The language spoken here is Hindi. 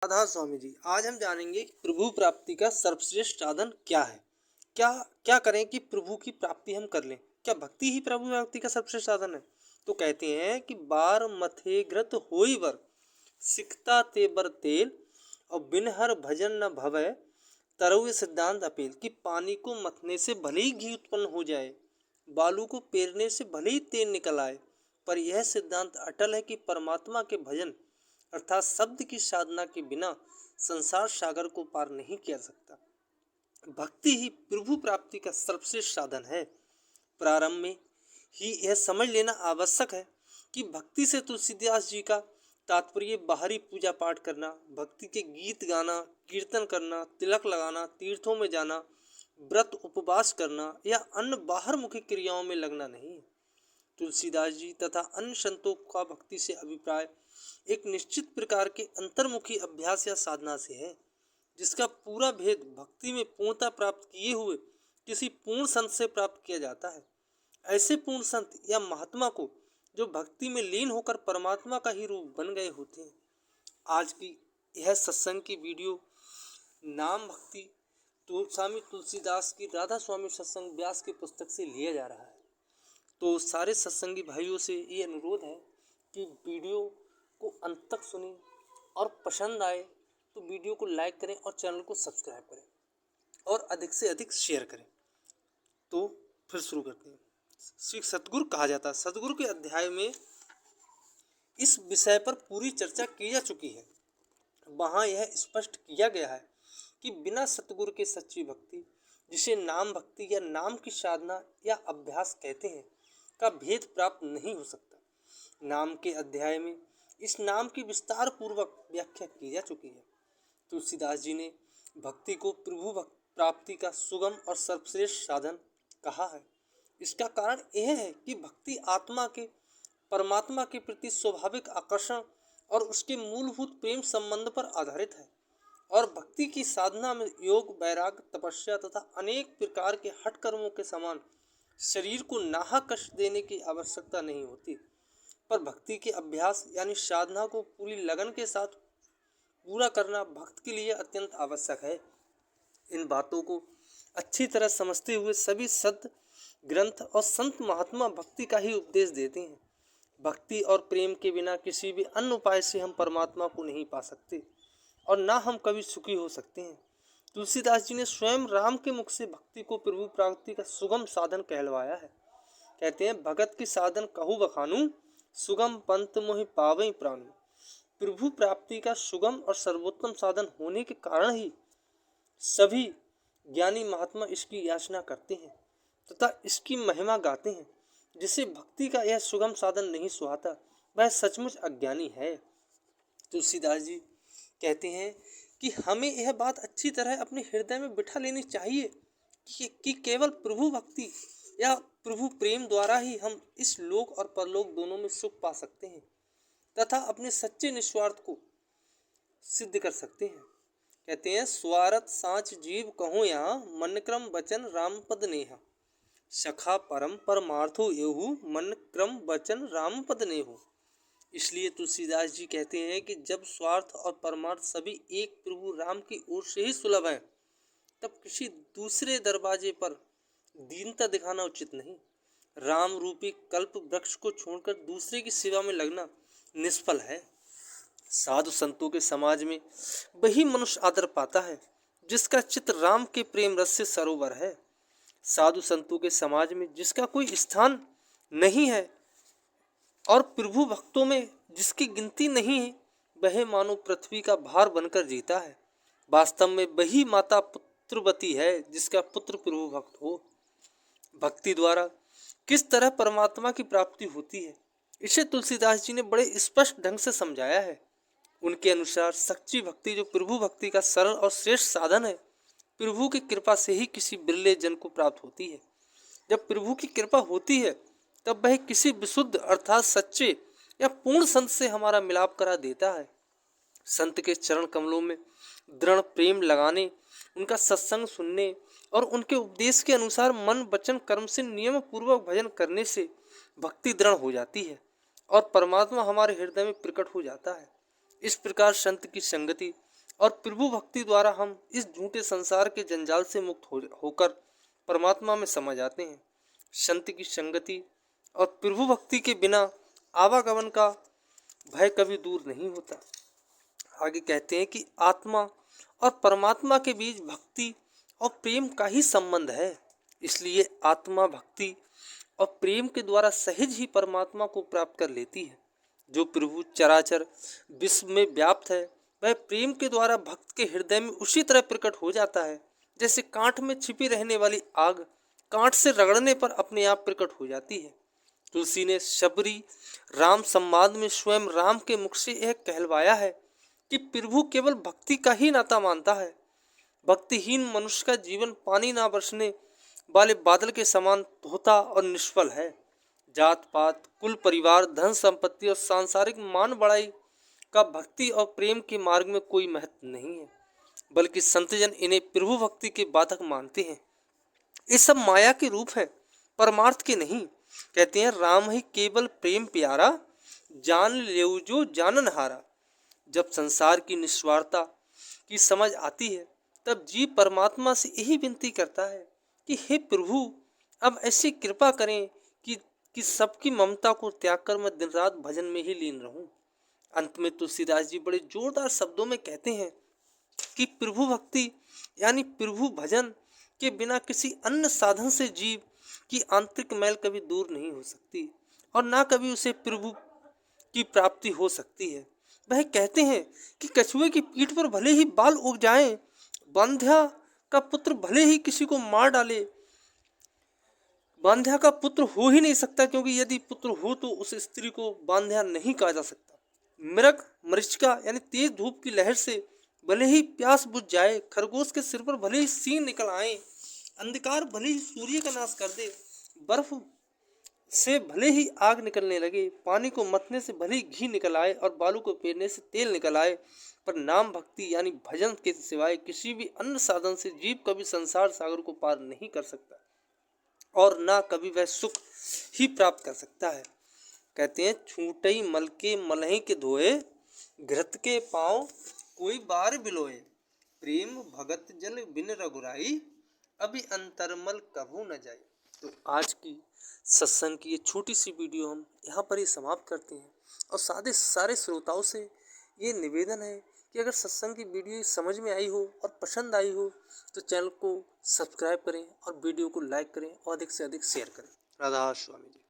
राधा स्वामी जी, आज हम जानेंगे कि प्रभु प्राप्ति का सर्वश्रेष्ठ साधन क्या है। क्या क्या करें कि प्रभु की प्राप्ति हम कर लें। क्या भक्ति ही प्रभु प्राप्ति का सर्वश्रेष्ठ साधन है? तो कहते हैं कि बार मथे घृत होई बर, सिकता ते बर तेल, और बिन हर भजन न भवै, तरु ये सिद्धांत अपील। कि पानी को मथने से भले ही घी उत्पन्न हो जाए, बालू को पेरने से भले ही तेल निकल आए, पर यह सिद्धांत अटल है कि परमात्मा के भजन अर्थात शब्द की साधना के बिना संसार सागर को पार नहीं किया सकता। भक्ति ही प्रभु प्राप्ति का सर्वश्रेष्ठ साधन है। प्रारंभ में ही यह समझ लेना आवश्यक है कि भक्ति से तुलसीदास जी का तात्पर्य बाहरी पूजा पाठ करना, भक्ति के गीत गाना, कीर्तन करना, तिलक लगाना, तीर्थों में जाना, व्रत उपवास करना या अन्य बाहर मुखी क्रियाओं में लगना नहीं है। तुलसीदास जी तथा अन्य संतों का भक्ति से अभिप्राय एक निश्चित प्रकार के अंतर्मुखी अभ्यास या साधना से है, जिसका पूरा भेद भक्ति में पूर्णता प्राप्त किए हुए किसी पूर्ण संत से प्राप्त किया जाता है। ऐसे पूर्ण संत या महात्मा को जो भक्ति में लीन होकर परमात्मा का ही रूप बन गए होते हैं। आज की यह सत्संग की वीडियो नाम भक्ति तो स्वामी तुलसीदास की राधा स्वामी सत्संग व्यास की पुस्तक से लिया जा रहा है। तो सारे सत्संगी भाइयों से ये अनुरोध है कि वीडियो को अंत तक सुनें और पसंद आए तो वीडियो को लाइक करें और चैनल को सब्सक्राइब करें और अधिक से अधिक शेयर करें। तो फिर शुरू करते हैं। श्री सतगुरु कहा जाता है। सतगुरु के अध्याय में इस विषय पर पूरी चर्चा की जा चुकी है। वहाँ यह स्पष्ट किया गया है कि बिना सतगुरु के सच्ची भक्ति, जिसे नाम भक्ति या नाम की साधना या अभ्यास कहते हैं, का भेद प्राप्त नहीं हो सकता। नाम के अध्याय में इस नाम की विस्तार पूर्वक व्याख्या की जा चुकी है। तुलसीदास जी ने भक्ति को प्रभु प्राप्ति का सुगम और सर्वश्रेष्ठ साधन कहा है। इसका कारण यह है कि भक्ति आत्मा के परमात्मा के प्रति स्वाभाविक आकर्षण और उसके मूलभूत प्रेम संबंध पर आधारित है, और भक्ति की साधना में योग, वैराग्य, तपस्या तथा अनेक प्रकार के हठ कर्मों के समान शरीर को नाहक कष्ट देने की आवश्यकता नहीं होती, पर भक्ति के अभ्यास यानी साधना को पूरी लगन के साथ पूरा करना भक्त के लिए अत्यंत आवश्यक है। इन बातों को अच्छी तरह समझते हुए सभी सद ग्रंथ और संत महात्मा भक्ति का ही उपदेश देते हैं। भक्ति और प्रेम के बिना किसी भी अन्य उपाय से हम परमात्मा को नहीं पा सकते और ना हम कभी सुखी हो सकते हैं। तुलसीदास जी ने स्वयं राम के मुख से भक्ति को प्रभु प्राप्ति का सुगम साधन कहलवाया है। कहते हैं, भगत की साधन कहू बखानू, सुगम पंथ मोहि पावई प्राणु। प्रभु प्राप्ति का सुगम और सर्वोत्तम साधन होने के कारण ही सभी ज्ञानी महात्मा इसकी याचना करते हैं तथा इसकी महिमा गाते हैं। जिसे भक्ति का यह सुगम साधन नहीं सुहाता, वह सचमुच अज्ञानी है। तुलसीदास जी कहते हैं कि हमें यह बात अच्छी तरह अपने हृदय में बिठा लेनी चाहिए कि केवल प्रभु भक्ति या प्रभु प्रेम द्वारा ही हम इस लोक और परलोक दोनों में सुख पा सकते हैं तथा अपने सच्चे निस्वार्थ को सिद्ध कर सकते हैं। कहते हैं, स्वार्थ सांच जीव कहूँ यहाँ, मन क्रम वचन राम पद नेहा। सखा परम परमार्थो एहू, मन क्रम वचन राम पद नेहू। इसलिए तुलसीदास जी कहते हैं कि जब स्वार्थ और परमार्थ सभी एक प्रभु राम की ओर से ही सुलभ है, तब किसी दूसरे दरवाजे पर दीनता दिखाना उचित नहीं। राम रूपी कल्प वृक्ष को छोड़कर दूसरे की सेवा में लगना निष्फल है। साधु संतों के समाज में वही मनुष्य आदर पाता है जिसका चित्त राम के प्रेम रस से सरोवर है। साधु संतों के समाज में जिसका कोई स्थान नहीं है और प्रभु भक्तों में जिसकी गिनती नहीं है, वह मानो पृथ्वी का भार बनकर जीता है। वास्तव में वही माता पुत्रवती है जिसका पुत्र प्रभु भक्त हो। भक्ति द्वारा किस तरह परमात्मा की प्राप्ति होती है, इसे तुलसीदास जी ने बड़े स्पष्ट ढंग से समझाया है। उनके अनुसार सच्ची भक्ति जो प्रभु भक्ति का सरल और श्रेष्ठ साधन है, प्रभु की कृपा से ही किसी बिरले जन को प्राप्त होती है। जब प्रभु की कृपा होती है, तब वह किसी विशुद्ध अर्थात सच्चे या पूर्ण संत से हमारा मिलाप करा देता है। संत के चरण कमलों में दृढ़ प्रेम लगाने, उनका सत्संग सुनने और उनके उपदेश के अनुसार मन वचन कर्म से नियम पूर्वक भजन करने से भक्ति दृढ़ हो जाती है और परमात्मा हमारे हृदय में प्रकट हो जाता है। इस प्रकार संत की संगति और प्रभु भक्ति द्वारा हम इस झूठे संसार के जंजाल से मुक्त होकर परमात्मा में समा जाते हैं। संत की संगति और प्रभु भक्ति के बिना आवागमन का भय कभी दूर नहीं होता। आगे कहते हैं कि आत्मा और परमात्मा के बीच भक्ति और प्रेम का ही संबंध है, इसलिए आत्मा भक्ति और प्रेम के द्वारा सहज ही परमात्मा को प्राप्त कर लेती है। जो प्रभु चराचर विश्व में व्याप्त है वह प्रेम के द्वारा भक्त के हृदय में उसी तरह प्रकट हो जाता है जैसे कांट में छिपी रहने वाली आग कांट से रगड़ने पर अपने आप प्रकट हो जाती है। तुलसी ने शबरी राम संवाद में स्वयं राम के मुख से यह कहलवाया है कि प्रभु केवल भक्ति का ही नाता मानता है। भक्तिहीन मनुष्य का जीवन पानी ना बरसने वाले बादल के समान होता और निष्फल है। जात पात कुल परिवार धन संपत्ति और सांसारिक मान बढ़ाई का भक्ति और प्रेम के मार्ग में कोई महत्व नहीं है, बल्कि संतजन इन्हें प्रभु भक्ति के बाधक मानते हैं। ये सब माया के रूप है, परमार्थ के नहीं। कहते हैं राम ही केवल प्रेम प्यारा, जान लेऊ जो जानन हारा। जब संसार की निस्वार्थता की समझ आती है तब जीव परमात्मा से यही विनती करता है कि हे प्रभु अब ऐसी कृपा करें कि सबकी ममता को त्याग कर मैं दिन रात भजन में ही लीन रहूं। अंत में तुलसीदास जी बड़े जोरदार शब्दों में कहते हैं कि प्रभु भक्ति यानी प्रभु भजन के बिना किसी अन्य साधन से जीव की आंतरिक मैल कभी दूर नहीं हो सकती और ना कभी उसे प्रभु की प्राप्ति हो सकती है। वह कहते हैं कि कछुए की पीठ पर भले ही बाल उग जाएं, बांध्या का पुत्र भले ही किसी को मार डाले, बांध्या का पुत्र हो ही नहीं सकता, क्योंकि यदि पुत्र हो तो उस स्त्री को बांध्या नहीं कहा जा सकता। मृग मरीचिका यानी तेज धूप की लहर से भले ही प्यास बुझ जाए, खरगोश के सिर पर भले ही सींग निकल आए, अंधकार भले ही सूर्य का नाश कर दे, बर्फ से भले ही आग निकलने लगे, पानी को मतने से भले ही घी निकल आए और बालू को पेरने से तेल निकल आए, पर नाम भक्ति यानी भजन के सिवाय किसी भी अन्य साधन से जीव कभी संसार सागर को पार नहीं कर सकता और ना कभी वह सुख ही प्राप्त कर सकता है। कहते हैं छूटई मल के मलही के धोए, घृत के पाँव कोई बार बिलोए, प्रेम भगत जन बिन रघुराई, अभी अंतरमल कभू न जाए। तो आज की सत्संग की ये छोटी सी वीडियो हम यहाँ पर ही समाप्त करते हैं और सारे श्रोताओं से ये निवेदन है कि अगर सत्संग की वीडियो समझ में आई हो और पसंद आई हो तो चैनल को सब्सक्राइब करें और वीडियो को लाइक करें और अधिक से अधिक शेयर करें। राधा स्वामी जी।